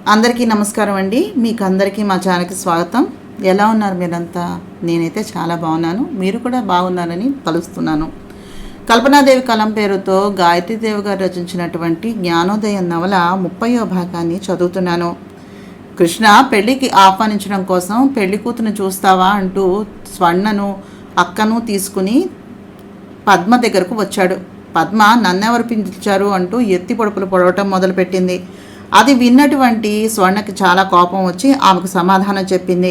అందరికీ నమస్కారం అండి. మీకు అందరికీ మా ఛానల్కి స్వాగతం. ఎలా ఉన్నారు మీరంతా? నేనైతే చాలా బాగున్నాను. మీరు కూడా బాగున్నారని తలుస్తున్నాను. కల్పనాదేవి కలం పేరుతో గాయత్రీదేవి గారు రచించినటువంటి జ్ఞానోదయం నవల 30వ భాగాన్ని చదువుతున్నాను. కృష్ణ పెళ్లికి ఆహ్వానించడం కోసం పెళ్లి కూతురు చూస్తావా అంటూ స్వర్ణను అక్కను తీసుకుని పద్మ దగ్గరకు వచ్చాడు. పద్మ నన్నెవరు పిలిచారు అంటూ ఎత్తి పొడుపులు పొడవటం మొదలుపెట్టింది. అది విన్నటువంటి స్వర్ణకి చాలా కోపం వచ్చి ఆమెకు సమాధానం చెప్పింది.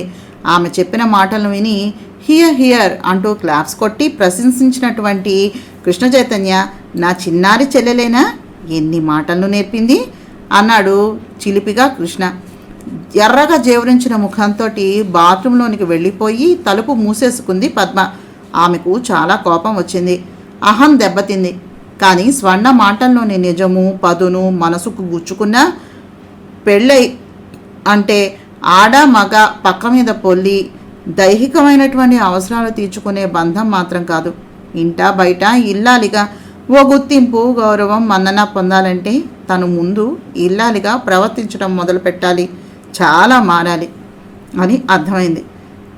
ఆమె చెప్పిన మాటలను విని హియర్ హియర్ అంటూ క్లాప్స్ కొట్టి ప్రశంసించినటువంటి కృష్ణ చైతన్య, నా చిన్నారి చెల్లెలేనా, ఎన్ని మాటలను నేర్పింది అన్నాడు చిలిపిగా కృష్ణ. ఎర్రగా జేవరించిన ముఖంతో బాత్రూంలోనికి వెళ్ళిపోయి తలుపు మూసేసుకుంది పద్మ. ఆమెకు చాలా కోపం వచ్చింది, అహం దెబ్బతింది. కానీ స్వర్ణ మాటల్లోని నిజము పదును మనసుకు గుచ్చుకున్న పెళ్ళై అంటే ఆడ మగ పక్క మీద పొల్లి దైహికమైనటువంటి అవసరాలు తీర్చుకునే బంధం మాత్రం కాదు. ఇంటా బయట ఇల్లాలిగా ఓ గుర్తింపు గౌరవం మన్నన పొందాలంటే తను ముందు ఇల్లాలిగా ప్రవర్తించడం మొదలు పెట్టాలి, చాలా మారాలి అని అర్థమైంది.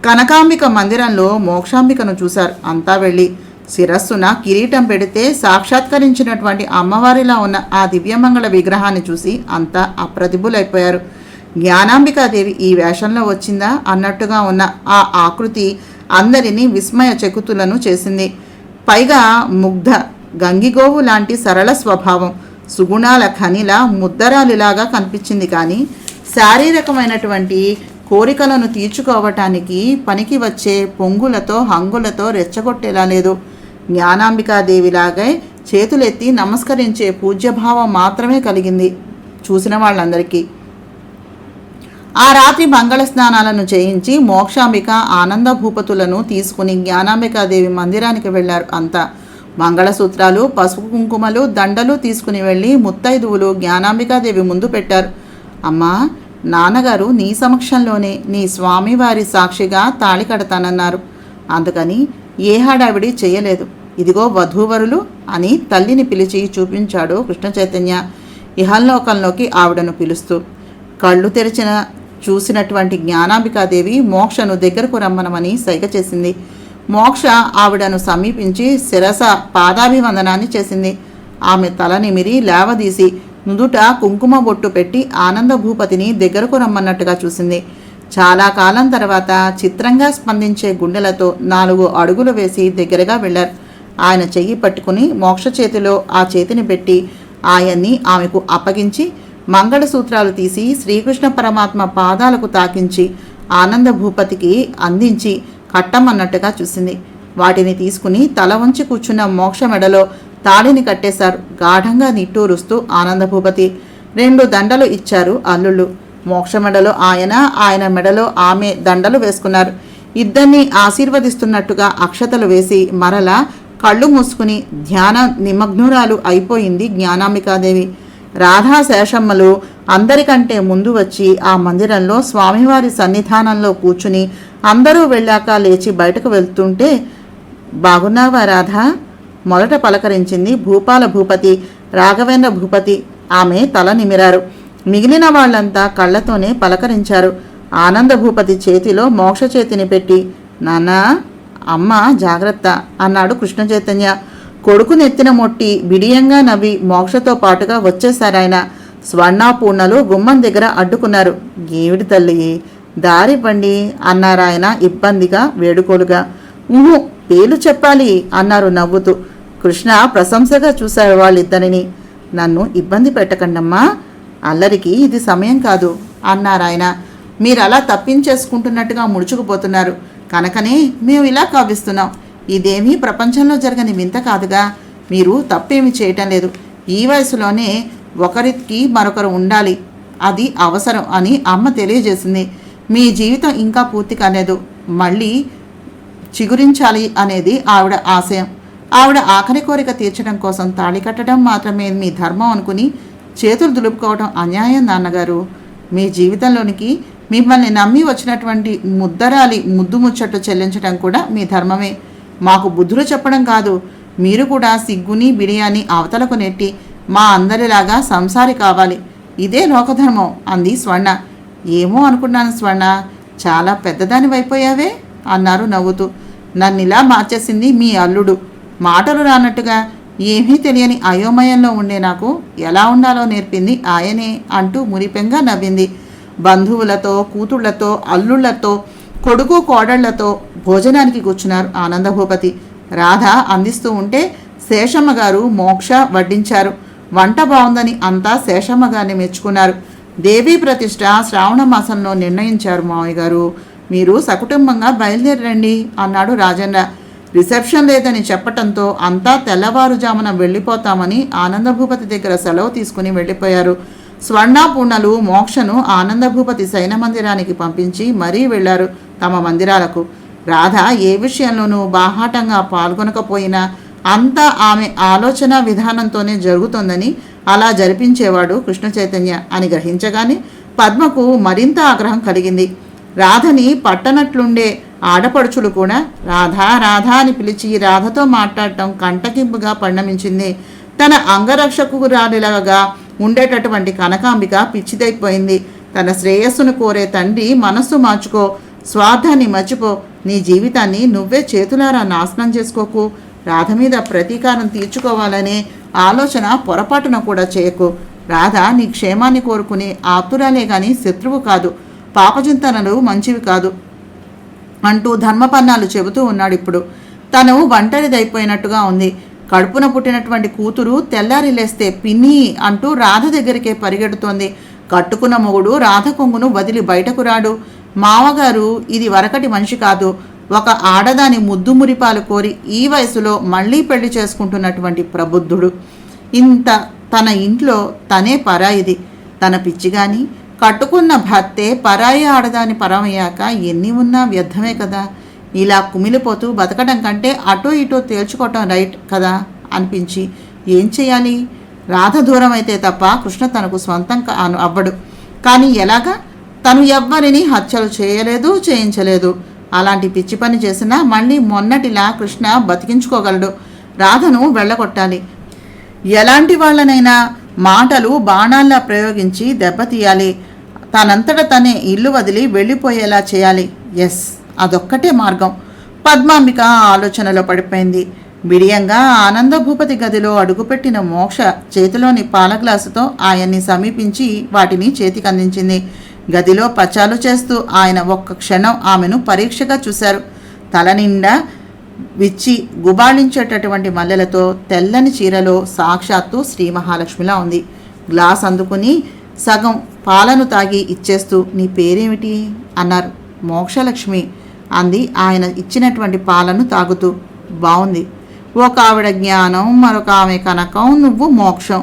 కనకాంబిక మందిరంలో మోక్షాంబికను చూశారు అంతా వెళ్ళి. శిరస్సున కిరీటం పెడితే సాక్షాత్కరించినటువంటి అమ్మవారిలా ఉన్న ఆ దివ్యమంగళ విగ్రహాన్ని చూసి అంతా అప్రతిభులైపోయారు. జ్ఞానాంబికాదేవి ఈ వేషంలో వచ్చిందా అన్నట్టుగా ఉన్న ఆ ఆకృతి అందరినీ విస్మయ చకుతులను చేసింది. పైగా ముగ్ధ గంగిగోవు లాంటి సరళ స్వభావం, సుగుణాల ఖనిలా ముద్దరాలిలాగా కనిపించింది. కానీ శారీరకమైనటువంటి కోరికలను తీర్చుకోవటానికి పనికి వచ్చే పొంగులతో హంగులతో రెచ్చగొట్టేలా లేదు. జ్ఞానాంబికాదేవిలాగే చేతులెత్తి నమస్కరించే పూజ్యభావం మాత్రమే కలిగింది చూసిన వాళ్ళందరికీ. ఆ రాత్రి మంగళ స్నానాలను చేయించి మోక్షాంబిక ఆనంద భూపతులను తీసుకుని జ్ఞానాంబికాదేవి మందిరానికి వెళ్లారు అంతా. మంగళసూత్రాలు పసుపు కుంకుమలు దండలు తీసుకుని వెళ్ళి ముత్తైదువులు జ్ఞానాంబికాదేవి ముందు పెట్టారు. అమ్మా, నాన్నగారు నీ సమక్షంలోనే నీ స్వామివారి సాక్షిగా తాళి కడతానన్నారు. అందుకని ఏ హడావిడి చేయలేదు. ఇదిగో వధూవరులు అని తల్లిని పిలిచి చూపించాడు కృష్ణ చైతన్య ఇహల్లోకంలోకి ఆవిడను పిలుస్తూ. కళ్ళు తెరిచిన చూసినటువంటి జ్ఞానాంబికాదేవి మోక్షను దగ్గరకు రమ్మనమని సైగ చేసింది. మోక్ష ఆవిడను సమీపించి శిరస పాదాభివందనాన్ని చేసింది. ఆమె తల నిమిరి లేవదీసి నుదుట కుంకుమ బొట్టు పెట్టి ఆనంద భూపతిని దగ్గరకు రమ్మన్నట్టుగా చూసింది. చాలా కాలం తర్వాత చిత్రంగా స్పందించే గుండెలతో 4 అడుగులు వేసి దగ్గరగా వెళ్ళారు. ఆయన చెయ్యి పట్టుకుని మోక్ష చేతిలో ఆ చేతిని పెట్టి ఆయన్ని ఆమెకు అప్పగించి మంగళసూత్రాలు తీసి శ్రీకృష్ణ పరమాత్మ పాదాలకు తాకించి ఆనంద భూపతికి అందించి కట్టమన్నట్టుగా చూసింది. వాటిని తీసుకుని తల వంచి కూర్చున్న మోక్ష మెడలో తాళిని కట్టేశారు గాఢంగా నిట్టూరుస్తూ ఆనందభూపతి. 2 దండలు ఇచ్చారు అల్లుళ్ళు. మోక్ష మెడలో ఆయన మెడలో ఆమె దండలు వేసుకున్నారు. ఇద్దరిని ఆశీర్వదిస్తున్నట్టుగా అక్షతలు వేసి మరలా కళ్ళు మూసుకుని ధ్యాన నిమగ్నురాలు అయిపోయింది జ్ఞానాంబికాదేవి. రాధా శేషమ్మలు అందరికంటే ముందు వచ్చి ఆ మందిరంలో స్వామివారి సన్నిధానంలో కూర్చుని అందరూ వెళ్ళాక లేచి బయటకు వెళ్తుంటే, బాగున్నావా రాధా మొదట పలకరించింది భూపాల భూపతి, రాఘవేంద్ర భూపతి. ఆమె తల నిమిరారు. మిగిలిన వాళ్లంతా కళ్ళతోనే పలకరించారు. ఆనంద భూపతి చేతిలో మోక్ష చేతిని పెట్టి, నాన్నా, అమ్మ జాగ్రత్త అన్నాడు కృష్ణ చైతన్య. కొడుకు నెత్తిన మొట్టి బిడియంగా నవ్వి మోక్షతో పాటుగా వచ్చేశారాయన. స్వర్ణాపూర్ణలు గుమ్మం దగ్గర అడ్డుకున్నారు. ఏమిటి తల్లి, దారివ్వండి అన్నారాయన ఇబ్బందిగా వేడుకోలుగా. పేలు చెప్పాలి అన్నారు నవ్వుతూ. కృష్ణ ప్రశంసగా చూశారు వాళ్ళిద్దరిని. నన్ను ఇబ్బంది పెట్టకండమ్మా, అల్లరికి ఇది సమయం కాదు అన్నారాయన. మీరు అలా తప్పించేసుకుంటున్నట్టుగా ముడుచుకుపోతున్నారు కనుకనే మేము ఇలా కావిస్తున్నాం. ఇదేమీ ప్రపంచంలో జరగని వింత కాదుగా. మీరు తప్పేమీ చేయటం లేదు. ఈ వయసులోనే ఒకరికి మరొకరు ఉండాలి, అది అవసరం అని అమ్మ తెలియజేసింది. మీ జీవితం ఇంకా పూర్తి కాలేదు, మళ్ళీ చిగురించాలి అనేది ఆవిడ ఆశయం. ఆవిడ ఆఖరి కోరిక తీర్చడం కోసం తాళి కట్టడం మాత్రమే మీ ధర్మం అనుకుని చేతులు దులుపుకోవడం అన్యాయం నాన్నగారు. మీ జీవితంలోనికి మిమ్మల్ని నమ్మి వచ్చినటువంటి ముద్దరాలి ముద్దు ముచ్చట్టు చెల్లించడం కూడా మీ ధర్మమే. మాకు బుద్ధులు చెప్పడం కాదు, మీరు కూడా సిగ్గుని బిడియాని అవతలకు నెట్టి మా అందరిలాగా సంసారి కావాలి. ఇదే లోకధర్మం అంది స్వర్ణ. ఏమో అనుకున్నాను స్వర్ణ, చాలా పెద్దదానివైపోయావే అన్నారు నవ్వుతూ. నన్నిలా మార్చేసింది మీ అల్లుడు. మాటలు రానట్టుగా ఏమీ తెలియని అయోమయంలో ఉండే నాకు ఎలా ఉండాలో నేర్పింది ఆయనే అంటూ మురిపెంగా నవ్వింది. బంధువులతో, కూతుళ్లతో, అల్లుళ్లతో, కొడుకు కోడళ్లతో భోజనానికి కూర్చున్నారు ఆనందభూపతి. రాధ అందిస్తూ ఉంటే శేషమ్మ గారు మోక్ష వడ్డించారు. వంట బాగుందని అంతా శేషమ్మ గారిని మెచ్చుకున్నారు. దేవీ ప్రతిష్ఠ శ్రావణ మాసంలో నిర్ణయించారు మావయ్య గారు. మీరు సకుటుంబంగా బయలుదేరండి అన్నాడు రాజన్న. రిసెప్షన్ లేదని చెప్పటంతో అంతా తెల్లవారుజామున వెళ్ళిపోతామని ఆనందభూపతి దగ్గర సెలవు తీసుకుని వెళ్ళిపోయారు. స్వర్ణ పూర్ణలు మోక్షను ఆనందభూపతి శయన మందిరానికి పంపించి మరీ వెళ్లారు తమ మందిరాలకు. రాధ ఏ విషయంలోనూ బాహాటంగా పాల్గొనకపోయినా అంతా ఆమె ఆలోచన విధానంతోనే జరుగుతోందని అలా జరిపించేవాడు కృష్ణ చైతన్య అని గ్రహించగానే పద్మకు మరింత ఆగ్రహం కలిగింది. రాధని పట్టనట్లుండే ఆడపడుచులు కూడా రాధా రాధా అని పిలిచి రాధతో మాట్లాడటం కంటకింపుగా పరిణమించింది. తన అంగరక్షకురాలిలాగా ఉండేటటువంటి కనకాంబిక పిచ్చిదైపోయింది. తన శ్రేయస్సును కోరే తండ్రి మనస్సు మార్చుకో, స్వార్థాన్ని మర్చిపో, నీ జీవితాన్ని నువ్వే చేతులారా నాశనం చేసుకోకు, రాధ మీద ప్రతీకారం తీర్చుకోవాలనే ఆలోచన పొరపాటున కూడా చేయకు. రాధ నీ క్షేమాన్ని కోరుకునే ఆప్తురాలే గాని శత్రువు కాదు, పాపచింతనలు మంచివి కాదు అంటూ ధర్మపన్నాలు చెబుతూ ఉన్నాడు. ఇప్పుడు తను ఒంటరిదైపోయినట్టుగా ఉంది. కడుపున పుట్టినటువంటి కూతురు తెల్లారి లేస్తే పిన్ని అంటూ రాధ దగ్గరికే పరిగెడుతోంది. కట్టుకున్న మొగుడు రాధ కొంగును వదిలి బయటకు రాడు. మావగారు ఇది వరకటి మనిషి కాదు, ఒక ఆడదాని ముద్దు మురిపాలు కోరి ఈ వయసులో మళ్ళీ పెళ్లి చేసుకుంటున్నటువంటి ప్రబుద్ధుడు. ఇంత తన ఇంట్లో తనే పరాయిది. తన పిచ్చిగాని కట్టుకున్న భర్తే పరాయి ఆడదాని పరమయ్యాక ఎన్ని ఉన్నా వ్యర్థమే కదా. ఇలా కుమిలిపోతూ బతకడం కంటే అటో ఇటో తేల్చుకోవటం రైట్ కదా అనిపించి ఏం చేయాలి? రాధ దూరం అయితే తప్ప కృష్ణ తనకు స్వంతం అవ్వడు. కానీ ఎలాగా? తను ఎవ్వరిని హత్యలు చేయలేదు, చేయించలేదు. అలాంటి పిచ్చి పని చేసినా మళ్ళీ మొన్నటిలా కృష్ణ బతికించుకోగలడు. రాధను వెళ్ళగొట్టాలి. ఎలాంటి వాళ్ళనైనా మాటలు బాణాల్లా ప్రయోగించి దెబ్బతీయాలి. తనంతట తనే ఇల్లు వదిలి వెళ్ళిపోయేలా చేయాలి. ఎస్, అదొక్కటే మార్గం. పద్మాంబిక ఆలోచనలో పడిపోయింది. బిడియంగా ఆనందభూపతి గదిలో అడుగుపెట్టిన మోక్ష చేతిలోని పాల గ్లాసుతో ఆయన్ని సమీపించి వాటిని చేతికందించింది. గదిలో పచాలు చేస్తూ ఆయన ఒక్క క్షణం ఆమెను పరీక్షగా చూశారు. తల నిండా విచ్చి గుబాళించేటటువంటి మల్లెలతో తెల్లని చీరలో సాక్షాత్తు శ్రీ మహాలక్ష్మిలా ఉంది. గ్లాస్ అందుకుని సగం పాలను తాగి ఇచ్చేస్తూ నీ పేరేమిటి అన్నారు. మోక్షలక్ష్మి అంది ఆయన ఇచ్చినటువంటి పాలను తాగుతూ. బాగుంది. ఒక ఆవిడ జ్ఞానం, మరొక ఆమె కనకం, నువ్వు మోక్షం.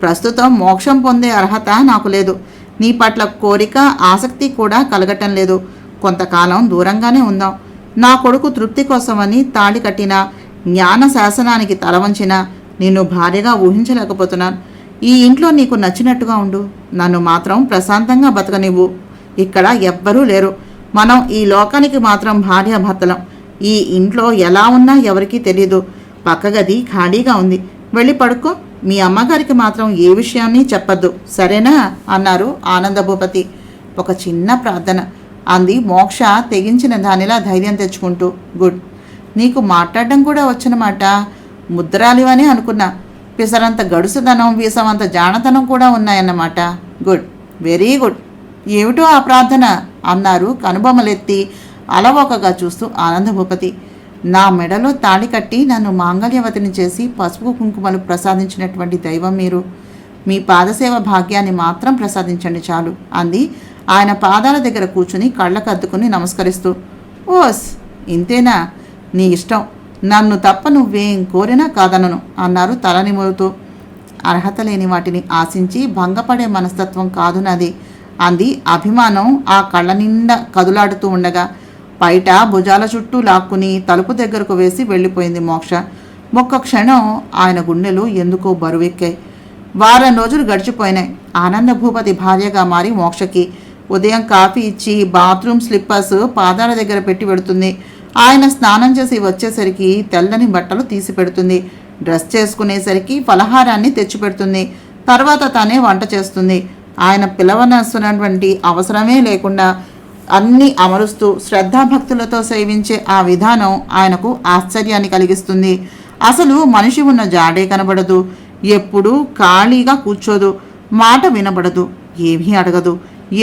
ప్రస్తుతం మోక్షం పొందే అర్హత నాకు లేదు. నీ పట్ల కోరిక, ఆసక్తి కూడా కలగటం లేదు. కొంతకాలం దూరంగానే ఉందాం. నా కొడుకు తృప్తి కోసమని తాళి కట్టిన జ్ఞాన శాసనానికి తలవంచిన నిన్ను భార్యగా ఊహించలేకపోతున్నాను. ఈ ఇంట్లో నీకు నచ్చినట్టుగా ఉండు, నన్ను మాత్రం ప్రశాంతంగా బతకనివ్వు. ఇక్కడ ఎవ్వరూ లేరు. మనం ఈ లోకానికి మాత్రం భార్యాభర్తలం. ఈ ఇంట్లో ఎలా ఉన్నా ఎవరికీ తెలీదు. పక్క గది ఖాళీగా ఉంది, వెళ్ళి పడుకో. మీ అమ్మగారికి మాత్రం ఏ విషయాన్ని చెప్పద్దు, సరేనా అన్నారు ఆనందభూపతి. ఒక చిన్న ప్రార్థన అంది మోక్ష తెగించిన దానిలా ధైర్యం తెచ్చుకుంటూ. గుడ్, నీకు మాట్లాడడం కూడా వచ్చనమాట. ముద్రాలివని అనుకున్నా. పిసరంత గడుసుదనం, వీసమంత జానతనం కూడా ఉన్నాయన్నమాట. Good, very good. ఏమిటో ఆ ప్రార్థన అన్నారు కనుబొమ్మలెత్తి అలవోకగా చూస్తూ ఆనందభూపతి. నా మెడలో తాళి కట్టి నన్ను మాంగళ్యవతిని చేసి పసుపు కుంకుమలు ప్రసాదించినటువంటి దైవం మీరు. మీ పాదసేవ భాగ్యాన్ని మాత్రం ప్రసాదించండి చాలు అంది ఆయన పాదాల దగ్గర కూర్చుని కళ్ళకద్దుకుని నమస్కరిస్తూ. ఓస్, ఇంతేనా? నీ ఇష్టం. నన్ను తప్ప నువ్వేం కోరినా కాదనను అన్నారు తల నిమురుతూ. అర్హత లేని వాటిని ఆశించి భంగపడే మనస్తత్వం కాదు నాది అంది అభిమానం ఆ కళ్ళ నిండా కదులాడుతూ ఉండగా. బయట భుజాల చుట్టూ లాక్కుని తలుపు దగ్గరకు వేసి వెళ్ళిపోయింది మోక్ష. ఒక్క క్షణం ఆయన గుండెలు ఎందుకో బరువెక్కాయి. వారం రోజులు గడిచిపోయినాయి. ఆనందభూపతి భార్యగా మారి మోక్షకి ఉదయం కాఫీ ఇచ్చి బాత్రూమ్ స్లిప్పర్స్ పాదాల దగ్గర పెట్టి పెడుతుంది. ఆయన స్నానం చేసి వచ్చేసరికి తెల్లని బట్టలు తీసి పెడుతుంది. డ్రెస్ చేసుకునేసరికి ఫలహారాన్ని తెచ్చిపెడుతుంది. తర్వాత తానే వంట చేస్తుంది. ఆయన పిలవనస్తున్నటువంటి అవసరమే లేకుండా అన్నీ అమరుస్తూ శ్రద్ధాభక్తులతో సేవించే ఆ విధానం ఆయనకు ఆశ్చర్యాన్ని కలిగిస్తుంది. అసలు మనిషి ఉన్న జాడే కనబడదు, ఎప్పుడూ ఖాళీగా కూర్చోదు, మాట వినబడదు, ఏమీ అడగదు,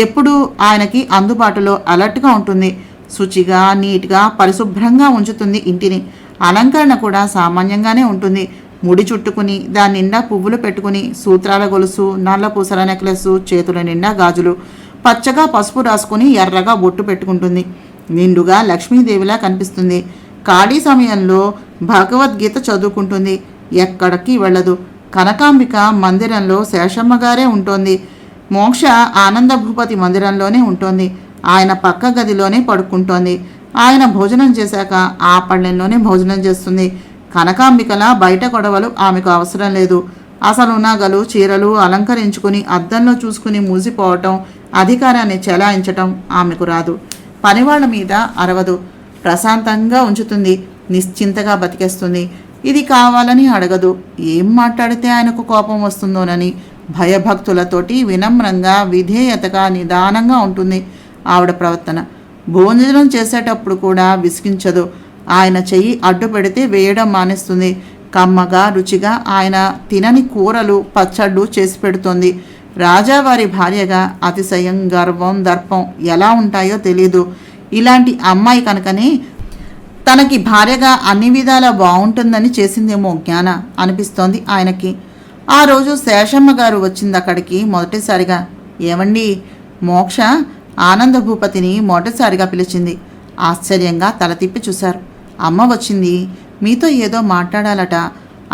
ఎప్పుడూ ఆయనకి అందుబాటులో అలర్ట్గా ఉంటుంది. శుచిగా నీట్గా పరిశుభ్రంగా ఉంచుతుంది ఇంటిని. అలంకరణ కూడా సామాన్యంగానే ఉంటుంది. ముడి చుట్టుకుని దాని నిండా పువ్వులు పెట్టుకుని సూత్రాల గొలుసు, నల్ల పూసల నెక్లెస్, చేతుల నిండా గాజులు, పచ్చగా పసుపు రాసుకుని ఎర్రగా బొట్టు పెట్టుకుంటుంది. నిండుగా లక్ష్మీదేవిలా కనిపిస్తుంది. ఖాళీ సమయంలో భగవద్గీత చదువుకుంటుంది. ఎక్కడికి వెళ్ళదు. కనకాంబిక మందిరంలో శేషమ్మగారే ఉంటోంది. మోక్ష ఆనంద భూపతి మందిరంలోనే ఉంటోంది. ఆయన పక్క గదిలోనే పడుకుంటోంది. ఆయన భోజనం చేశాక ఆ పళ్ళెంలోనే భోజనం చేస్తుంది. కనకాంబికల బయట గొడవలు ఆమెకు అవసరం లేదు. అసలు నగలు చీరలు అలంకరించుకుని అద్దంలో చూసుకుని మూసిపోవటం, అధికారాన్ని చెలాయించటం ఆమెకు రాదు. పనివాళ్ల మీద అరవదు. ప్రశాంతంగా ఉంచుతుంది. నిశ్చింతగా బతికేస్తుంది. ఇది కావాలని అడగదు. ఏం మాట్లాడితే ఆయనకు కోపం వస్తుందోనని భయభక్తులతోటి వినమ్రంగా విధేయతగా నిదానంగా ఉంటుంది ఆవిడ ప్రవర్తన. భోజనం చేసేటప్పుడు కూడా విసిగించదు. ఆయన చెయ్యి అడ్డు పెడితే వేయడం మానేస్తుంది. కమ్మగా రుచిగా ఆయన తినని కూరలు పచ్చళ్ళు చేసి పెడుతోంది. రాజావారి భార్యగా అతిశయం గర్వం దర్పం ఎలా ఉంటాయో తెలీదు. ఇలాంటి అమ్మాయి కనుకనే తనకి భార్యగా అన్ని విధాలా బాగుంటుందని చేసిందేమో జ్ఞాన అనిపిస్తోంది ఆయనకి. ఆ రోజు శేషమ్మ గారు వచ్చింది అక్కడికి మొదటిసారిగా. ఏమండి, మోక్ష ఆనంద భూపతిని మొదటిసారిగా పిలిచింది. ఆశ్చర్యంగా తల తిప్పి చూశారు. అమ్మ వచ్చింది, మీతో ఏదో మాట్లాడాలట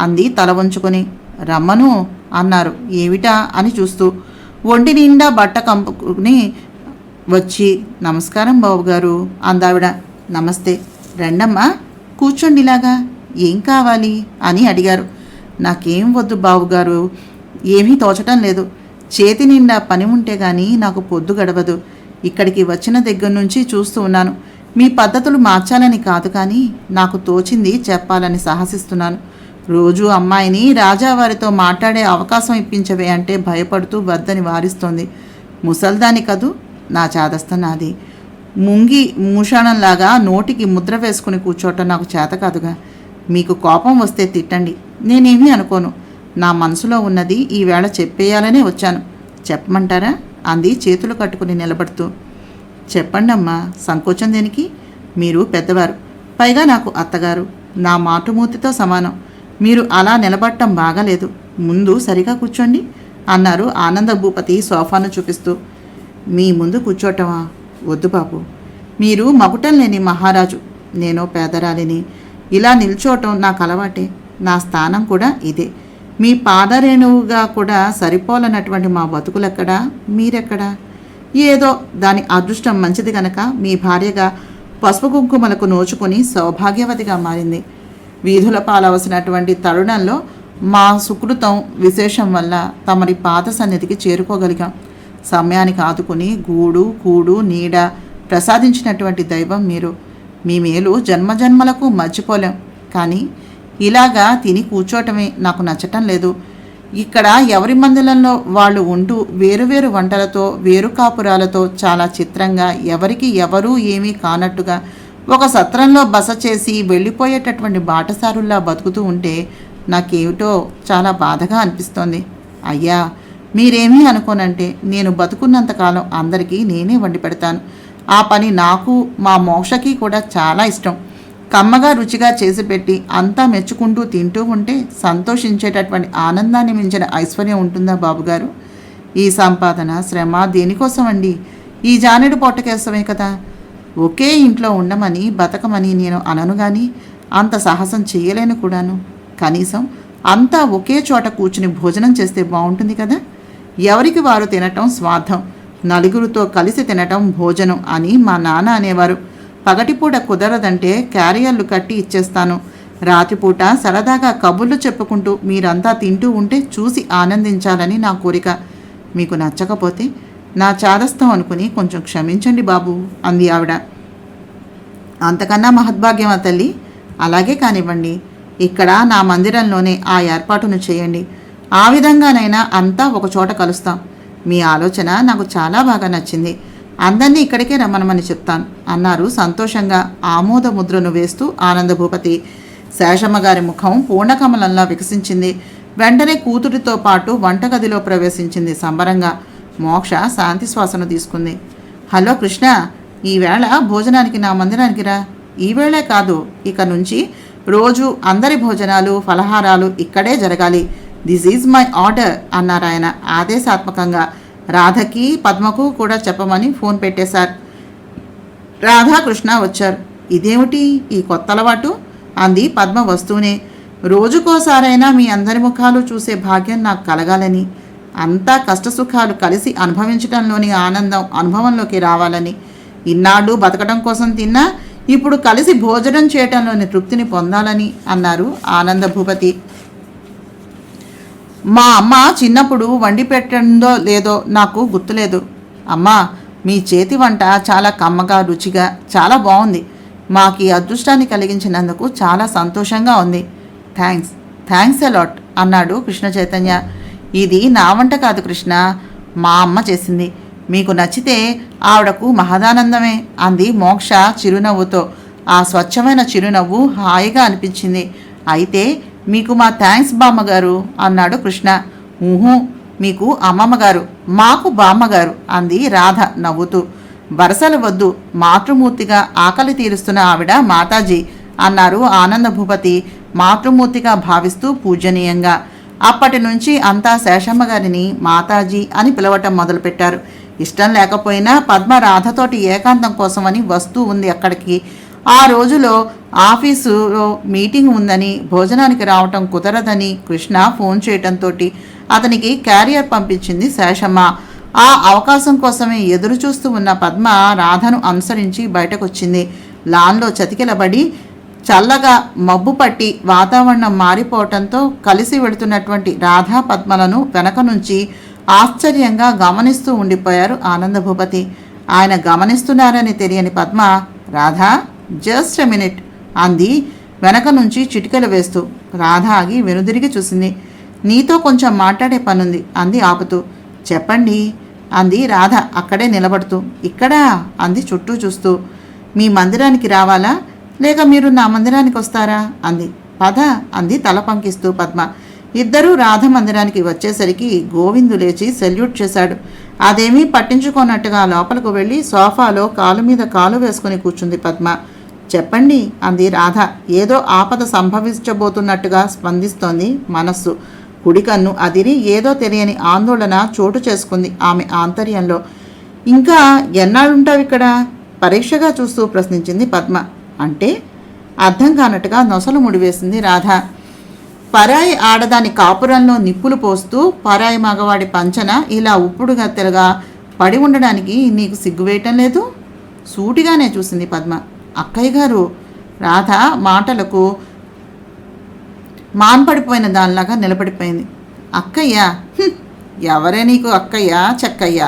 అంది తల వంచుకొని. రమ్మను అన్నారు. ఏమిటా అని చూస్తూ ఒంటి నిండా బట్ట కంపుకుని వచ్చి, నమస్కారం బాబుగారు అందావిడ. నమస్తే, రండమ్మా కూర్చోండి, ఇలాగా ఏం కావాలి అని అడిగారు. నాకేం వద్దు బాబుగారు, ఏమీ తోచటం లేదు. చేతి నిండా పని ఉంటే గానీ నాకు పొద్దు గడవదు. ఇక్కడికి వచ్చిన దగ్గర నుంచి చూస్తూ ఉన్నాను. మీ పద్ధతులు మార్చాలని కాదు, కానీ నాకు తోచింది చెప్పాలని సాహసిస్తున్నాను. రోజు అమ్మాయిని రాజావారితో మాట్లాడే అవకాశం ఇప్పించవే అంటే భయపడుతూ వద్దని వారిస్తోంది. ముసల్దాని కదూ, నా చాదస్త నాది. ముంగి మూషాణంలాగా నోటికి ముద్ర వేసుకుని కూర్చోవటం నాకు చేత కాదుగా. మీకు కోపం వస్తే తిట్టండి, నేనేమీ అనుకోను. నా మనసులో ఉన్నది ఈవేళ చెప్పేయాలనే వచ్చాను. చెప్పమంటారా అంది చేతులు కట్టుకుని నిలబడుతూ. చెప్పండమ్మా, సంకోచం దేనికి? మీరు పెద్దవారు, పైగా నాకు అత్తగారు, నా మాటుమూతితో సమానం. మీరు అలా నిలబడటం బాగాలేదు. ముందు సరిగా కూర్చోండి అన్నారు ఆనంద భూపతి సోఫాను చూపిస్తూ. మీ ముందు కూర్చోటమా? వద్దు బాబు, మీరు మకుటం లేని మహారాజు, నేను పేదరాలిని. ఇలా నిల్చోవటం నాకు అలవాటే. నా స్థానం కూడా ఇదే. మీ పాదరేణువుగా కూడా సరిపోలనటువంటి మా బతుకులెక్కడా, మీరెక్కడా? ఏదో దాని అదృష్టం మంచిది గనక మీ భార్యగా పసుపు కుంకుమలకు నోచుకొని సౌభాగ్యవతిగా మారింది. వీధుల పాలవలసినటువంటి తరుణంలో మా సుకృతం విశేషం వల్ల తమరి పాత సన్నిధికి చేరుకోగలిగాం. సమయానికి ఆదుకుని గూడు కూడు నీడ ప్రసాదించినటువంటి దైవం మీరు. మీ మేలు జన్మజన్మలకు మర్చిపోలేం. కానీ ఇలాగా తిని కూర్చోవటమే నాకు నచ్చటం లేదు. ఇక్కడ ఎవరి మందిరంలో వాళ్ళు ఉంటూ వేరువేరు వంటలతో వేరు కాపురాలతో చాలా చిత్రంగా ఎవరికి ఎవరూ ఏమీ కానట్టుగా ఒక సత్రంలో బస చేసి వెళ్ళిపోయేటటువంటి బాటసారుల్లా బతుకుతూ ఉంటే నాకేమిటో చాలా బాధగా అనిపిస్తోంది. అయ్యా, మీరేమీ అనుకోనంటే నేను బతుకున్నంతకాలం అందరికీ నేనే వండి పెడతాను. ఆ పని నాకు మా మోక్షకి కూడా చాలా ఇష్టం. కమ్మగా రుచిగా చేసి పెట్టి అంతా మెచ్చుకుంటూ తింటూ ఉంటే సంతోషించేటటువంటి ఆనందాన్ని మించిన ఐశ్వర్యం ఉంటుందా బాబుగారు? ఈ సంపాదన శ్రమ దేనికోసం అండి? ఈ జానెడు పొట్టకేసమే కదా. ఒకే ఇంట్లో ఉండమని బతకమని నేను అనను, కానీ అంత సాహసం చేయలేను కూడాను. కనీసం అంతా ఒకే చోట కూర్చుని భోజనం చేస్తే బాగుంటుంది కదా. ఎవరికి వారు తినటం స్వార్థం, నలుగురితో కలిసి తినటం భోజనం అని మా నాన్న అనేవారు. పగటిపూట కుదరదంటే క్యారియర్లు కట్టి ఇచ్చేస్తాను. రాత్రిపూట సరదాగా కబుర్లు చెప్పుకుంటూ మీరంతా తింటూ ఉంటే చూసి ఆనందించాలని నా కోరిక. మీకు నచ్చకపోతే నా చాదస్తం అనుకుని కొంచెం క్షమించండి బాబు అంది ఆవిడ. అంతకన్నా మహద్భాగ్యమా తల్లి? అలాగే కానివ్వండి. ఇక్కడ నా మందిరంలోనే ఆ ఏర్పాటును చేయండి. ఆ విధంగానైనా అంతా ఒకచోట కలుస్తాం. మీ ఆలోచన నాకు చాలా బాగా నచ్చింది. అందరినీ ఇక్కడికే రమ్మనమని చెప్తాను అన్నారు సంతోషంగా ఆమోద ముద్రను వేస్తూ ఆనందభూపతి. శేషమ్మ గారి ముఖం పూర్ణకమలంలా వికసించింది. వెంటనే కూతురితో పాటు వంటగదిలో ప్రవేశించింది సంబరంగా. మోక్ష శాంతి శ్వాసను తీసుకుంది. హలో కృష్ణ, ఈవేళ భోజనానికి నా మందిరానికి రా. ఈవేళే కాదు, ఇక నుంచి రోజు అందరి భోజనాలు ఫలహారాలు ఇక్కడే జరగాలి. దిస్ ఈజ్ మై ఆర్డర్ అన్నారాయన ఆదేశాత్మకంగా. రాధకి పద్మకు కూడా చెప్పమని ఫోన్ పెట్టేశారు. రాధాకృష్ణ వచ్చారు. ఇదేమిటి ఈ కొత్త అలవాటు అంది పద్మ వస్తూనే. రోజుకోసారైనా మీ అందరి ముఖాలు చూసే భాగ్యం నాకు కలగాలని, అంతా కష్టసుఖాలు కలిసి అనుభవించడంలోని ఆనందం అనుభవంలోకి రావాలని, ఇన్నాళ్ళు బతకడం కోసం తిన్నా ఇప్పుడు కలిసి భోజనం చేయటంలోని తృప్తిని పొందాలని అన్నారు ఆనందభూపతి. మా అమ్మ చిన్నప్పుడు వండి పెట్టందో లేదో నాకు గుర్తులేదు. అమ్మా, మీ చేతి వంట చాలా కమ్మగా రుచిగా చాలా బాగుంది. మాకు ఈ అదృష్టాన్ని కలిగించినందుకు చాలా సంతోషంగా ఉంది. థ్యాంక్స్ అలాట్ అన్నాడు కృష్ణ చైతన్య. ఇది నా వంట కాదు కృష్ణ, మా అమ్మ చేసింది. మీకు నచ్చితే ఆవిడకు మహదానందమే అంది మోక్ష చిరునవ్వుతో. ఆ స్వచ్ఛమైన చిరునవ్వు హాయిగా అనిపించింది. అయితే మీకు మా థ్యాంక్స్ బామ్మగారు అన్నాడు కృష్ణ. ఊహూ, మీకు అమ్మమ్మగారు, మాకు బామ్మగారు అంది రాధ నవ్వుతూ. వరసలు వద్దు, మాతృమూర్తిగా ఆకలి తీరుస్తున్న ఆవిడ మాతాజీ అన్నారు ఆనందభూపతి మాతృమూర్తిగా భావిస్తూ పూజనీయంగా. అప్పటి నుంచి అంతా శేషమ్మ గారిని మాతాజీ అని పిలవటం మొదలుపెట్టారు. ఇష్టం లేకపోయినా పద్మ రాధతోటి ఏకాంతం కోసమని వస్తూ ఉంది అక్కడికి. ఆ రోజులో ఆఫీసులో మీటింగ్ ఉందని భోజనానికి రావటం కుదరదని కృష్ణ ఫోన్ చేయటంతో అతనికి క్యారియర్ పంపించింది శేషమ్మ. ఆ అవకాశం కోసమే ఎదురు చూస్తూ ఉన్న పద్మ రాధను అనుసరించి బయటకొచ్చింది. లాన్లో చతికిలబడి చల్లగా మబ్బు పట్టి వాతావరణం మారిపోవటంతో కలిసి వెళుతున్నటువంటి రాధా పద్మలను వెనక నుంచి ఆశ్చర్యంగా గమనిస్తూ ఉండిపోయారు ఆనందభూపతి. ఆయన గమనిస్తున్నారని తెలియని Padma, Radha just a minute అంది వెనక నుంచి చిటికెలు వేస్తూ. రాధ ఆగి వెనుదిరిగి చూసింది. నీతో కొంచెం మాట్లాడే పనుంది అంది ఆపుతూ. చెప్పండి అంది రాధ అక్కడే నిలబడుతూ. ఇక్కడా అంది చుట్టూ చూస్తూ. మీ మందిరానికి రావాలా లేక మీరు నా మందిరానికి వస్తారా అంది. పద అంది తల పంకిస్తూ పద్మ. ఇద్దరూ రాధ మందిరానికి వచ్చేసరికి గోవిందు లేచి సెల్యూట్ చేశాడు. అదేమీ పట్టించుకోనట్టుగా లోపలకు వెళ్ళి సోఫాలో కాలు మీద కాలు వేసుకుని కూర్చుంది పద్మ. చెప్పండి అంది రాధ ఏదో ఆపద సంభవించబోతున్నట్టుగా స్పందిస్తోంది మనస్సు. కుడికన్ను అదిరి ఏదో తెలియని ఆందోళన చోటు చేసుకుంది ఆమె ఆంతర్యంలో. ఇంకా ఎన్నాళ్ళుంటావు ఇక్కడ పరీక్షగా చూస్తూ ప్రశ్నించింది పద్మ. అంటే అర్థం కానట్టుగా నొసలు ముడివేసింది రాధ. పరాయి ఆడదాని కాపురంలో నిప్పులు పోస్తూ పరాయి మగవాడి పంచన ఇలా ఉప్పుడుగా తెరగా పడి ఉండడానికి నీకు సిగ్గువేయటం లేదు? సూటిగానే చూసింది పద్మ. అక్కయ్య గారు రాధ మాటలకు మాన్పడిపోయిన దానిలాగా నిలబడిపోయింది. అక్కయ్య? ఎవరే నీకు అక్కయ్య చెక్కయ్య?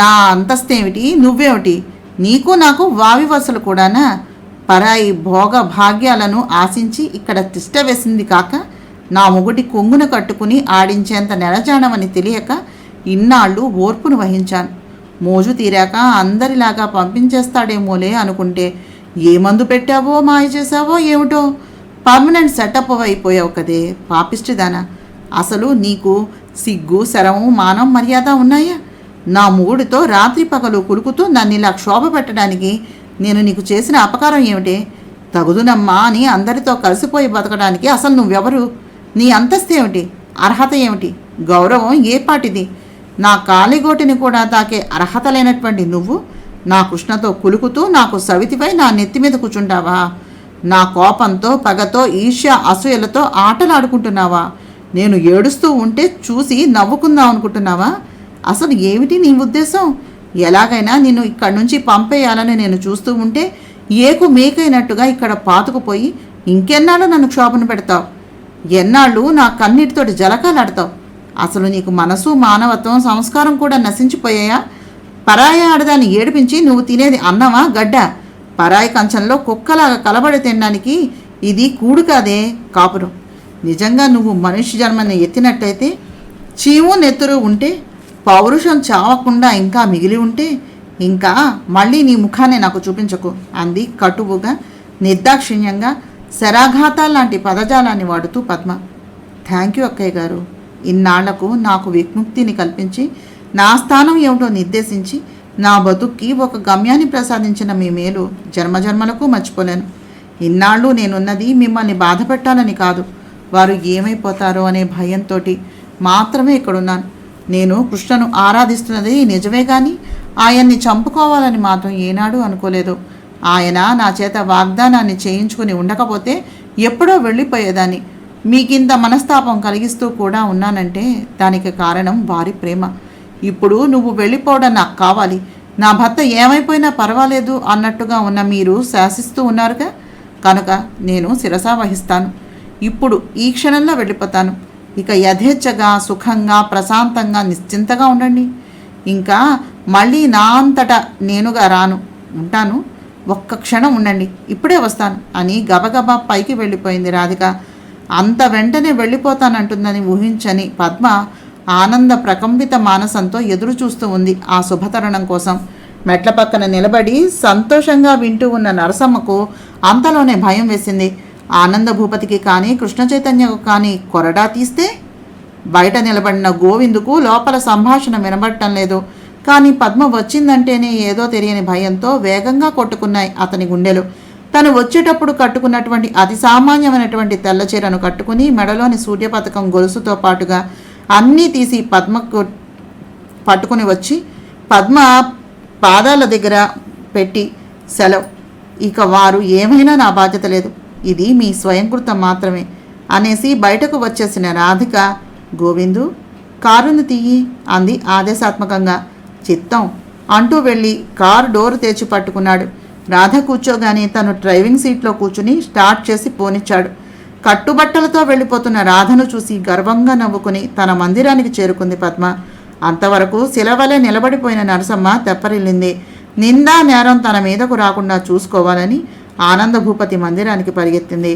నా అంతస్తేమిటి నువ్వేమిటి? నీకు నాకు వావి వరుసలు కూడానా? పరాయి భోగ భాగ్యాలను ఆశించి ఇక్కడ తిష్ట వేసింది కాక నా మొగుడి కొంగున కట్టుకుని ఆడించేంత నెలజాడమని తెలియక ఇన్నాళ్ళు ఓర్పును వహించాను. మోజు తీరాక అందరిలాగా పంపించేస్తాడేమోలే అనుకుంటే ఏ మందు పెట్టావో మాయ చేశావో ఏమిటో పర్మనెంట్ సెటప్ అయిపోయావు కదే పాపిష్టిదానా. అసలు నీకు సిగ్గు శరము మానం మర్యాద ఉన్నాయా? నా మూడితో రాత్రి పగలు కులుకుతూ నన్ను ఇలా క్షోభ పెట్టడానికి నేను నీకు చేసిన అపకారం ఏమిటి? తగుదునమ్మా అని అందరితో కలిసిపోయి బతకడానికి అసలు నువ్వెవరు? నీ అంతస్తు ఏమిటి? అర్హత ఏమిటి? గౌరవం ఏ పాటిది? నా కాలిగోటిని కూడా తాకే అర్హత లేనటువంటి నువ్వు నా కృష్ణతో కులుకుతూ నాకు సవితిపై నా నెత్తి మీద కూర్చుంటావా? నా కోపంతో పగతో ఈర్ష్య అసూయలతో ఆటలాడుకుంటున్నావా? నేను ఏడుస్తూ ఉంటే చూసి నవ్వుకుందాం అనుకుంటున్నావా? అసలు ఏమిటి నీ ఉద్దేశం? ఎలాగైనా నిన్ను ఇక్కడి నుంచి పంపేయాలని నేను చూస్తూ ఉంటే ఏకు మేకైనట్టుగా ఇక్కడ పాతుకుపోయి ఇంకెన్నాళ్ళు నన్ను క్షోభను పెడతావు? ఎన్నాళ్ళు నా కన్నీటితోటి జలకాలాడతావు? అసలు నీకు మనసు మానవత్వం సంస్కారం కూడా నశించిపోయాయా? పరాయి ఆడదాన్ని ఏడిపించి నువ్వు తినేది అన్నమా గడ్డ? పరాయి కంచంలో కుక్కలాగా కలబడి తినడానికి ఇది కూడు కాదే కాపురం. నిజంగా నువ్వు మనిషి జన్మని ఎత్తినట్టయితే చీము నెత్తురు ఉంటే పౌరుషం చావకుండా ఇంకా మిగిలి ఉంటే ఇంకా మళ్ళీ నీ ముఖాన్ని నాకు చూపించకు అంది కటువుగా, నిర్దాక్షిణ్యంగా, శరాఘాతాల్లాంటి పదజాలాన్ని వాడుతూ పద్మ. థ్యాంక్ యూ అక్కయ్య గారు. ఇన్నాళ్లకు నాకు విముక్తిని కల్పించి నా స్థానం ఏమిటో నిర్దేశించి నా బతుక్కి ఒక గమ్యాన్ని ప్రసాదించిన మీ మేలు జన్మజన్మలకు మర్చిపోలేను. ఇన్నాళ్ళు నేనున్నది మిమ్మల్ని బాధ పెట్టాలని కాదు, వారు ఏమైపోతారో అనే భయంతో మాత్రమే ఇక్కడున్నాను. నేను కృష్ణను ఆరాధిస్తున్నది నిజమే కానీ ఆయన్ని చంపుకోవాలని మాత్రం ఏనాడు అనుకోలేదు. ఆయన నా చేత వాగ్దానాన్ని చేయించుకుని ఉండకపోతే ఎప్పుడో వెళ్ళిపోయేదాన్ని. మీకింత మనస్తాపం కలిగిస్తూ కూడా ఉన్నానంటే దానికి కారణం వారి ప్రేమ. ఇప్పుడు నువ్వు వెళ్ళిపోవడం నాకు కావాలి, నా భర్త ఏమైపోయినా పర్వాలేదు అన్నట్టుగా ఉన్న మీరు శాసిస్తూ ఉన్నారుగా, కనుక నేను శిరసా వహిస్తాను. ఇప్పుడు ఈ క్షణంలో వెళ్ళిపోతాను. ఇక యథేచ్ఛగా, సుఖంగా, ప్రశాంతంగా, నిశ్చింతగా ఉండండి. ఇంకా మళ్ళీ నా అంతటా నేనుగా రాను. ఉంటాను, ఒక్క క్షణం ఉండండి, ఇప్పుడే వస్తాను అని గబగబా పైకి వెళ్ళిపోయింది రాధిక. అంత వెంటనే వెళ్ళిపోతానంటుందని ఊహించని పద్మ ఆనంద ప్రకంపిత మానసంతో ఎదురు చూస్తూ ఉంది ఆ శుభతరుణం కోసం. మెట్ల పక్కన నిలబడి సంతోషంగా వింటూ ఉన్న నరసమ్మకు అంతలోనే భయం వేసింది. ఆనంద భూపతికి కానీ కృష్ణ చైతన్యకు కానీ కొరడా తీస్తే? బయట నిలబడిన గోవిందుకు లోపల సంభాషణ వినబడటం లేదు. కానీ పద్మ వచ్చిందంటేనే ఏదో తెలియని భయంతో వేగంగా కొట్టుకున్నాయి అతని గుండెలు. తను వచ్చేటప్పుడు కట్టుకున్నటువంటి అతి సామాన్యమైనటువంటి తెల్ల చీరను కట్టుకుని మెడలోని సూర్యపథకం గొలుసుతో పాటుగా అన్నీ తీసి పద్మకు పట్టుకుని వచ్చి పద్మ పాదాల దగ్గర పెట్టి, సెలవు, ఇక వారు ఏమైనా నా బాధ్యత లేదు, ఇది మీ స్వయంకృతం మాత్రమే అనేసి బయటకు వచ్చేసిన రాధిక, గోవిందు కారును తీయి అంది ఆదేశాత్మకంగా. చిత్తం అంటూ వెళ్ళి కారు డోరు తెచ్చి పట్టుకున్నాడు. రాధ కూర్చోగానే తను డ్రైవింగ్ సీట్లో కూర్చుని స్టార్ట్ చేసి పోనిచ్చాడు. కట్టుబట్టలతో వెళ్ళిపోతున్న రాధను చూసి గర్వంగా నవ్వుకుని తన మందిరానికి చేరుకుంది పద్మ. అంతవరకు శిలవలే నిలబడిపోయిన నరసమ్మ తెప్పరిల్లింది. నిందా నేరం తన మీదకు రాకుండా చూసుకోవాలని ఆనంద భూపతి మందిరానికి పరిగెత్తింది.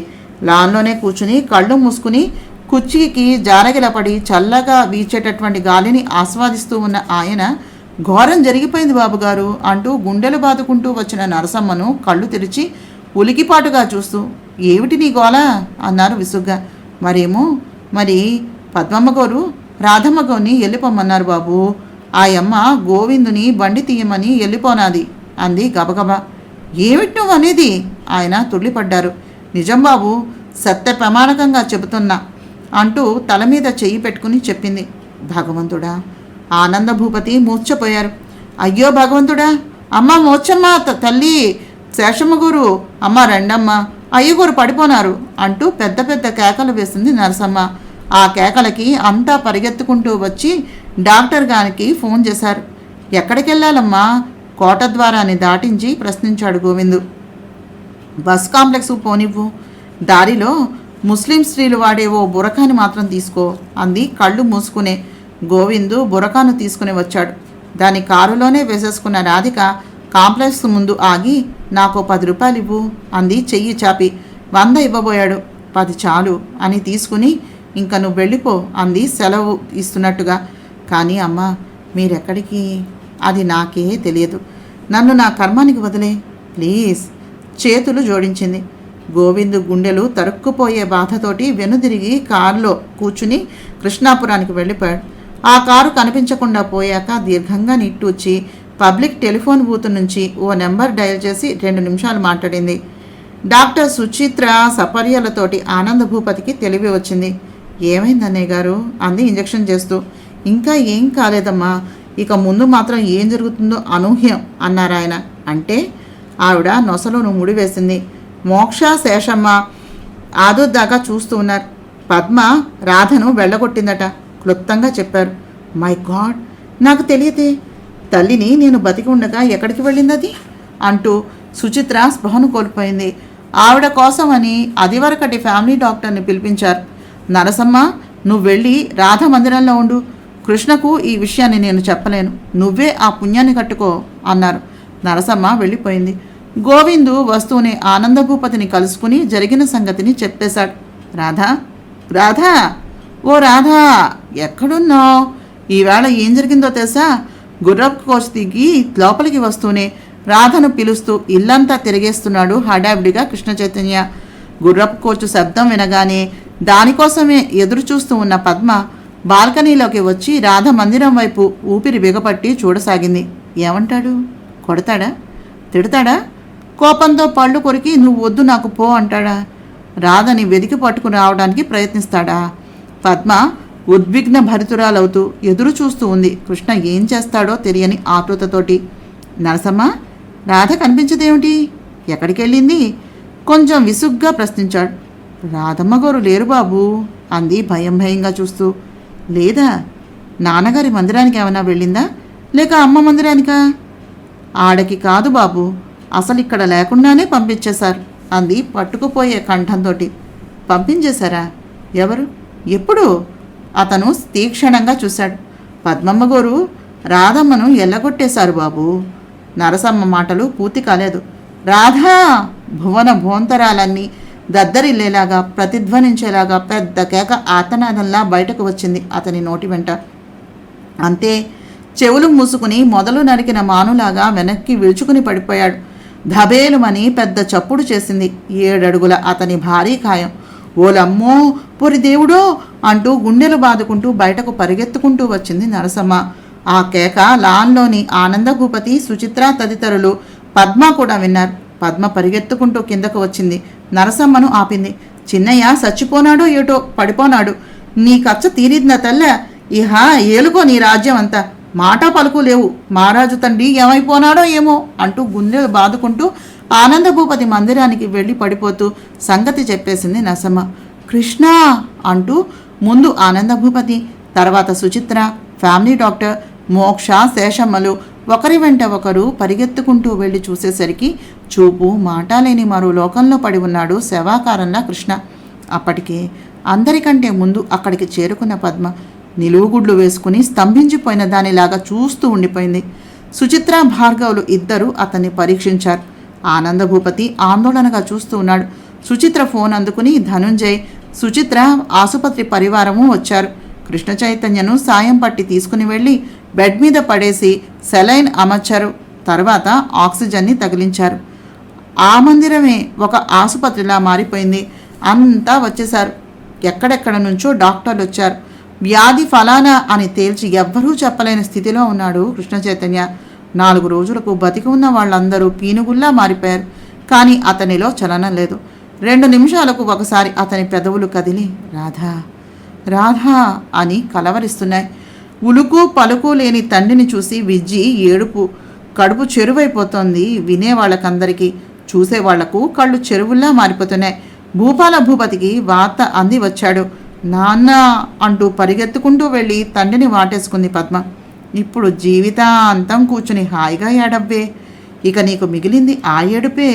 లాన్లోనే కూర్చుని కళ్ళు మూసుకుని కుర్చీకి జారగిలపడి చల్లగా వీచేటటువంటి గాలిని ఆస్వాదిస్తూ ఉన్న ఆయన, ఘోరం జరిగిపోయింది బాబుగారు అంటూ గుండెలు బాదుకుంటూ వచ్చిన నరసమ్మను కళ్ళు తెరిచి ఉలికిపాటుగా చూస్తూ, ఏమిటి నీ గోల అన్నారు విసుగ్గా. మరి పద్మమ్మ గోరు రాధమ్మ గోని వెళ్ళిపోమన్నారు బాబు. ఆయమ్మ గోవిందుని బండి తీయమని వెళ్ళిపోనాది అంది గబగబా. ఏమిటి నువ్వు అనేది? ఆయన తుళ్ళిపడ్డారు. నిజం బాబు, సత్య ప్రమాణకంగా చెబుతున్నా అంటూ తల మీద చెయ్యి పెట్టుకుని చెప్పింది. భగవంతుడా! ఆనంద భూపతి మూర్ఛపోయారు. అయ్యో భగవంతుడా! అమ్మ మోచ్చమ్మ, తల్లి శేషమ్మ గురు, అమ్మ రెండమ్మ, అయ్యగోరు పడిపోనారు అంటూ పెద్ద పెద్ద కేకలు వేసింది నరసమ్మ. ఆ కేకలకి అంతా పరిగెత్తుకుంటూ వచ్చి డాక్టర్ గారికి ఫోన్ చేశారు. ఎక్కడికి వెళ్ళాలమ్మా? కోటద్వారాన్ని దాటించి ప్రశ్నించాడు గోవిందు. బస్ కాంప్లెక్స్ పోనివ్వు, దారిలో ముస్లిం స్త్రీలు వాడే ఓ బురకాని మాత్రం తీసుకో అంది కళ్ళు మూసుకునే. గోవిందు బురకాను తీసుకుని వచ్చాడు. దాని కారులోనే వేసేసుకున్న రాధిక కాంప్లెక్స్ ముందు ఆగి, నాకు 10 రూపాయలు ఇవ్వు అంది చెయ్యి చాపి. 100 ఇవ్వబోయాడు. 10 చాలు అని తీసుకుని, ఇంక నువ్వు వెళ్ళిపో అంది సెలవు ఇస్తున్నట్టుగా. కానీ అమ్మా, మీరెక్కడికి? అది నాకే తెలియదు. నన్ను నా కర్మానికి వదిలే ప్లీజ్. చేతులు జోడించింది. గోవిందు గుండెలు తరుక్కుపోయే బాధతోటి వెనుదిరిగి కారులో కూర్చుని కృష్ణాపురానికి వెళ్ళిపోయాడు. ఆ కారు కనిపించకుండా పోయాక దీర్ఘంగా నిట్టూచి పబ్లిక్ టెలిఫోన్ బూత్ నుంచి ఓ నెంబర్ డయల్ చేసి 2 నిమిషాలు మాట్లాడింది. డాక్టర్ సుచిత్ర సపర్యలతోటి ఆనంద భూపతికి తెలివి వచ్చింది. ఏమైందన్నయ్య గారు అంది ఇంజెక్షన్ చేస్తూ. ఇంకా ఏం కాలేదమ్మా, ఇక ముందు మాత్రం ఏం జరుగుతుందో అనూహ్యం అన్నారాయన. అంటే? ఆవిడ నొసలోను ముడివేసింది. మోక్ష, శేషమ్మ ఆదుర్దాకా చూస్తూ ఉన్నారు. పద్మ రాధను వెళ్ళగొట్టిందట క్లుప్తంగా చెప్పారు. మై గాడ్, నాకు తెలియదే. తల్లిని నేను బతికి ఉండగా ఎక్కడికి వెళ్ళిందది అంటూ సుచిత్ర స్పృహను కోల్పోయింది. ఆవిడ కోసమని అదివరకటి ఫ్యామిలీ డాక్టర్ని పిలిపించారు. నరసమ్మ, నువ్వు వెళ్ళి రాధ మందిరంలో ఉండు. కృష్ణకు ఈ విషయాన్ని నేను చెప్పలేను, నువ్వే ఆ పుణ్యాన్ని కట్టుకో అన్నారు. నరసమ్మ వెళ్ళిపోయింది. గోవిందు వస్తూనే ఆనందభూపతిని కలుసుకుని జరిగిన సంగతిని చెప్పేశాడు. రాధా, రాధా, ఓ రాధా, ఎక్కడున్నావు? ఈవేళ ఏం జరిగిందో తెలుసా? గుర్రపు కోచ్ దిగి లోపలికి వస్తూనే రాధను పిలుస్తూ ఇల్లంతా తిరిగేస్తున్నాడు హడావిడిగా కృష్ణ చైతన్య. గుర్రపు కోచు శబ్దం వినగానే దానికోసమే ఎదురు చూస్తూ ఉన్న పద్మ బాల్కనీలోకి వచ్చి రాధ మందిరం వైపు ఊపిరి బిగపట్టి చూడసాగింది. ఏమంటాడు? కొడతాడా? తిడతాడా? కోపంతో పళ్ళు కొరికి నువ్వు వద్దు నాకు పో అంటాడా? రాధని వెదికి పట్టుకుని రావడానికి ప్రయత్నిస్తాడా? పద్మ ఉద్విగ్న భరితురాలవుతూ ఎదురు చూస్తూ ఉంది, కృష్ణ ఏం చేస్తాడో తెలియని ఆతృతతోటి. నరసమ్మ, రాధ కనిపించదేమిటి? ఎక్కడికి వెళ్ళింది? కొంచెం విసుగ్గా ప్రశ్నించాడు. రాధమ్మ గారు లేరు బాబు అంది భయం భయంగా చూస్తూ. లేదా? నాన్నగారి మందిరానికి ఏమైనా వెళ్ళిందా లేక అమ్మ మందిరానికా? ఆడకి కాదు బాబు, అసలు ఇక్కడ లేకుండానే పంపించేశారు అంది పట్టుకుపోయే కంఠంతో. పంపించేశారా? ఎవరు? ఎప్పుడు? అతను తీక్షణంగా చూశాడు. పద్మమ్మ గారు రాధమ్మను ఎల్లగొట్టేశారు బాబు. నరసమ్మ మాటలు పూర్తి కాలేదు. రాధా! భువన భోంతరాలన్నీ దద్దరిల్లేలాగా ప్రతిధ్వనించేలాగా పెద్ద కేక ఆతనాదంలా బయటకు వచ్చింది అతని నోటి వెంట. అంతే, చెవులు మూసుకుని మొదలు నరికిన మానులాగా వెనక్కి విరుచుకుని పడిపోయాడు. ధబేలుమని పెద్ద చప్పుడు చేసింది 7 అడుగుల అతని భారీ కాయం. ఓలమ్మో, పొరి దేవుడో అంటూ గుండెలు బాదుకుంటూ బయటకు పరిగెత్తుకుంటూ వచ్చింది నరసమ్మ. ఆ కేక లాన్లోని ఆనందభూపతి, సుచిత్ర తదితరులు, పద్మ కూడా విన్నారు. పద్మ పరిగెత్తుకుంటూ కిందకు వచ్చింది. నరసమ్మను ఆపింది. చిన్నయ్య చచ్చిపోనాడో ఏటో, పడిపోనాడు. నీ కచ్చ తీరిద్దా తల్లె? ఇహ ఏలుకో నీ రాజ్యం అంతా. మాట పలుకు లేవు. మహారాజు తండ్రి ఏమైపోనాడో ఏమో అంటూ గుండెలు బాదుకుంటూ ఆనందభూపతి మందిరానికి వెళ్ళి పడిపోతూ సంగతి చెప్పేసింది నరసమ్మ. కృష్ణ అంటూ ముందు ఆనందభూపతి, తర్వాత సుచిత్ర, ఫ్యామిలీ డాక్టర్, మోక్ష, శేషమ్మలు ఒకరి వెంట ఒకరు పరిగెత్తుకుంటూ వెళ్ళి చూసేసరికి చూపు మాట లేని మరో లోకంలో పడి ఉన్నాడు శవాకారంలా కృష్ణ. అప్పటికే అందరికంటే ముందు అక్కడికి చేరుకున్న పద్మ నిలువుగుడ్లు వేసుకుని స్తంభించిపోయిన దానిలాగా చూస్తూ ఉండిపోయింది. సుచిత్ర, భార్గవులు ఇద్దరూ అతన్ని పరీక్షించారు. ఆనందభూపతి ఆందోళనగా చూస్తూ ఉన్నాడు. సుచిత్ర ఫోన్ అందుకుని ధనుంజయ్, సుచిత్ర, ఆసుపత్రి పరివారము వచ్చారు. కృష్ణ చైతన్యను సాయం పట్టి తీసుకుని వెళ్ళి బెడ్ మీద పడేసి సెలైన్ అమర్చారు. తర్వాత ఆక్సిజన్ని తగిలించారు. ఆ మందిరమే ఒక ఆసుపత్రిలా మారిపోయింది. అంతా వచ్చేశారు. ఎక్కడెక్కడ నుంచో డాక్టర్లు వచ్చారు. వ్యాధి ఫలానా అని తేల్చి ఎవ్వరూ చెప్పలేని స్థితిలో ఉన్నాడు కృష్ణ చైతన్య. 4 రోజులకు బతికి ఉన్న వాళ్ళందరూ పీనుగుల్లా మారిపోయారు. కానీ అతనిలో చలనం లేదు. 2 నిమిషాలకు ఒకసారి అతని పెదవులు కదిలి రాధా రాధా అని కలవరిస్తున్నాయి. ఉలుకు పలుకు లేని తండ్రిని చూసి విజ్జి ఏడుపు. కడుపు చెరువైపోతోంది వినేవాళ్ళకందరికీ. చూసేవాళ్లకు కళ్ళు చెరువుల్లా మారిపోతున్నాయి. భూపాల భూపతికి వార్త అంది వచ్చాడు. నాన్న అంటూ పరిగెత్తుకుంటూ వెళ్ళి తండ్రిని వాటేసుకుంది పద్మ. ఇప్పుడు జీవితాంతం కూర్చుని హాయిగా ఏడవ్వే. ఇక నీకు మిగిలింది ఆ ఏడుపే.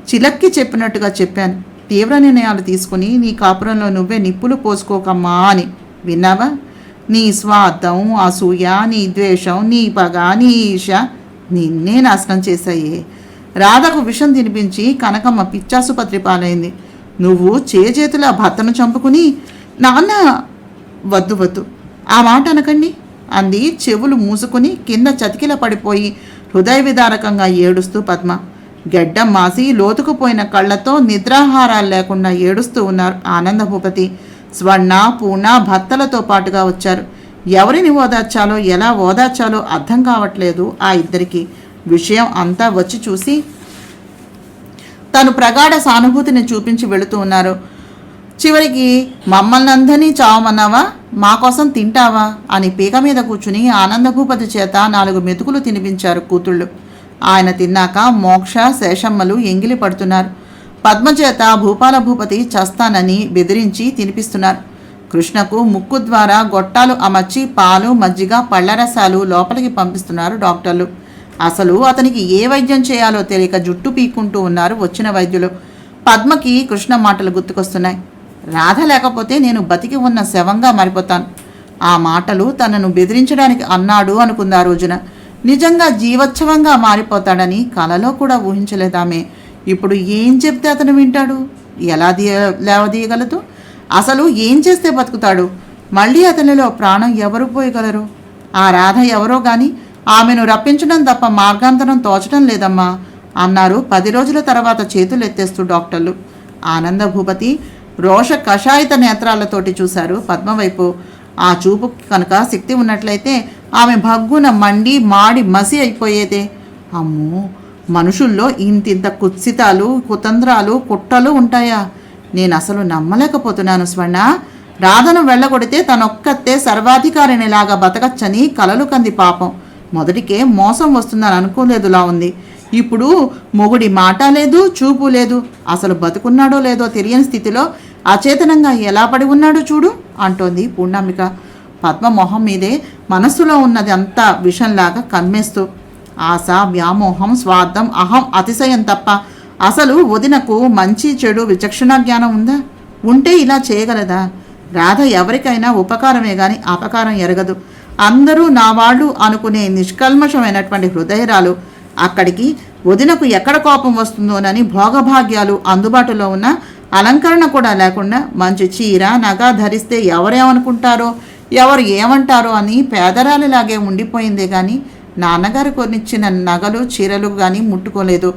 చిలక్కి చెప్పినట్టుగా చెప్పాను. తీవ్ర నిర్ణయాలు తీసుకుని నీ కాపురంలో నువ్వే నిప్పులు పోసుకోకమ్మా అని. విన్నావా? నీ స్వార్థం, అసూయ, నీ ద్వేషం, నీ పగ, నీ ఈష నిన్నే నాశనం చేశాయే. రాధకు విషం తినిపించి కనకమ్మ పిచ్చాసుపత్రి పాలైంది. నువ్వు చేతుల భర్తను చంపుకుని నాన్న వద్దు వద్దు ఆ మాట అనకండి అంది చెవులు మూసుకుని కింద చతికిల పడిపోయి హృదయ విదారకంగా ఏడుస్తూ పద్మ. గెడ్డం మాసి లోతుకుపోయిన కళ్ళతో నిద్రాహారాలు లేకుండా ఏడుస్తూ ఉన్నారు ఆనందభూపతి. స్వర్ణ, పూర్ణ భర్తలతో పాటుగా వచ్చారు. ఎవరిని ఓదార్చాలో ఎలా ఓదార్చాలో అర్థం కావట్లేదు ఆ ఇద్దరికి. విషయం అంతా వచ్చి చూసి తను ప్రగాఢ సానుభూతిని చూపించి వెళుతూ ఉన్నారు. చివరికి మమ్మల్ని అందరినీ చావమన్నావా, మా కోసం తింటావా అని పీక మీద కూర్చుని ఆనందభూపతి చేత 4 మెతుకులు తినిపించారు కూతుళ్ళు. ఆయన తిన్నాక మోక్ష, శేషమ్మలు ఎంగిలి పడుతున్నారు. పద్మచేత భూపాల భూపతి చస్తానని బెదిరించి తినిపిస్తున్నారు. కృష్ణకు ముక్కు ద్వారా గొట్టాలు అమర్చి పాలు, మజ్జిగ, పళ్ళరసాలు లోపలికి పంపిస్తున్నారు డాక్టర్లు. అసలు అతనికి ఏ వైద్యం చేయాలో తెలియక జుట్టు పీక్కుంటూ ఉన్నారు వచ్చిన వైద్యులు. పద్మకి కృష్ణ మాటలు గుర్తుకొస్తున్నాయి. రాధ లేకపోతే నేను బతికి ఉన్న శవంగా మారిపోతాను. ఆ మాటలు తనను బెదిరించడానికి అన్నాడు అనుకుంది ఆ రోజున. నిజంగా జీవోత్సవంగా మారిపోతాడని కలలో కూడా ఊహించలేదామే. ఇప్పుడు ఏం చెప్తే అతను వింటాడు? ఎలా లేవదీయగలదు? అసలు ఏం చేస్తే బతుకుతాడు? మళ్ళీ అతనిలో ప్రాణం ఎవరు పోయగలరు? ఆ రాధ ఎవరో గాని ఆమెను రప్పించడం తప్ప మార్గాంతరం తోచడం లేదమ్మా అన్నారు 10 రోజుల తర్వాత చేతులు ఎత్తేస్తూ డాక్టర్లు. ఆనంద భూపతి రోష కషాయిత నేత్రాలతోటి చూశారు పద్మ వైపు. ఆ చూపు కనుక శక్తి ఉన్నట్లయితే ఆమె భగ్గున మండి మాడి మసి అయిపోయేదే. అమ్మో, మనుషుల్లో ఇంతింత కుత్సితాలు కుతంత్రాలు కుట్రలు ఉంటాయా? నేను అసలు నమ్మలేకపోతున్నాను స్వర్ణ. రాధను వెళ్ళగొడితే తనొక్కతే సర్వాధికారినిలాగా బతకచ్చని కలలు కంది పాపం. మొదటికే మోసం వస్తుందని అనుకోలేదులా ఉంది. ఇప్పుడు మొగుడి మాట లేదు, చూపు లేదు. అసలు బతుకున్నాడో లేదో తెలియని స్థితిలో అచేతనంగా ఎలా పడి ఉన్నాడో చూడు అంటోంది పూర్ణాంబిక. పద్మ మొహం మీదే మనస్సులో ఉన్నది అంతా విషంలాగా కమ్మేస్తూ. ఆశ, వ్యామోహం, స్వార్థం, అహం, అతిశయం తప్ప అసలు వదినకు మంచి చెడు విచక్షణ జ్ఞానం ఉందా? ఉంటే ఇలా చేయగలదా? రాధ ఎవరికైనా ఉపకారమే గాని అపకారం ఎరగదు. అందరూ నా వాళ్ళు అనుకునే నిష్కల్మషమైనటువంటి హృదయరాలు. అక్కడికి వదినకు ఎక్కడ కోపం వస్తుందోనని భోగభాగ్యాలు అందుబాటులో ఉన్న అలంకరణ కూడా లేకుండా మంచి చీర నగ ధరిస్తే ఎవరేమనుకుంటారో ఎవరు ఏమంటారో అని పేదరాలిలాగే ఉండిపోయిందే కానీ నాన్నగారు కొనిచ్చిన నగలు చీరలు కానీ ముట్టుకోలేదు.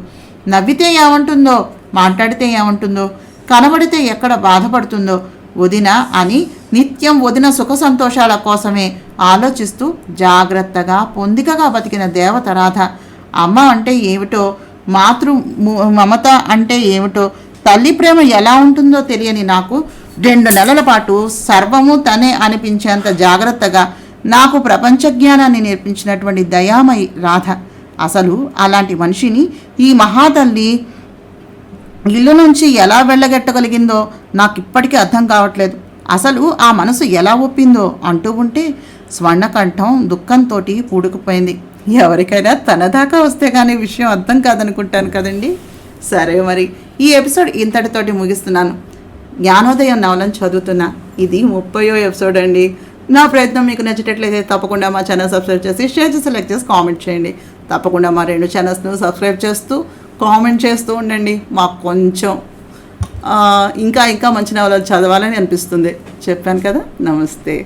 నవ్వితే ఏమంటుందో, మాట్లాడితే ఏమంటుందో, కనబడితే ఎక్కడ బాధపడుతుందో వదిన అని నిత్యం వదిన సుఖ సంతోషాల కోసమే ఆలోచిస్తూ జాగ్రత్తగా పొందికగా బతికిన దేవత రాధ. అమ్మ అంటే ఏమిటో, మాతృ మమత అంటే ఏమిటో, తల్లి ప్రేమ ఎలా ఉంటుందో తెలియని నాకు 2 నెలల పాటు సర్వము తనే అనిపించేంత జాగ్రత్తగా నాకు ప్రపంచ జ్ఞానాన్ని నేర్పించినటువంటి దయామయి రాధ. అసలు అలాంటి మనిషిని ఈ మహాతల్లి ఇల్లు నుంచి ఎలా వెళ్ళగట్టగలిగిందో నాకు ఇప్పటికీ అర్థం కావట్లేదు. అసలు ఆ మనసు ఎలా ఒప్పిందో అంటూ ఉంటే స్వర్ణకంఠం దుఃఖంతో పూడుకుపోయింది. ఎవరికైనా తన దాకా వస్తే కానీ విషయం అర్థం కాదనుకుంటాను కదండి. సరే, మరి ఈ ఎపిసోడ్ ఇంతటితోటి ముగిస్తున్నాను. జ్ఞానోదయం నవలను చదువుతున్నా. ఇది 30వ ఎపిసోడ్ అండి. నా ప్రయత్నం మీకు నచ్చేటట్లయితే తప్పకుండా మా ఛానల్ సబ్స్క్రైబ్ చేసి షేర్ చేసి లైక్ చేసి కామెంట్ చేయండి. తప్పకుండా మా 2 ఛానల్స్ను సబ్స్క్రైబ్ చేస్తూ కామెంట్ చేస్తూ ఉండండి. మాకు కొంచెం ఇంకా మంచి నవలలు చదవాలని అనిపిస్తుంది. చెప్పాను కదా. నమస్తే.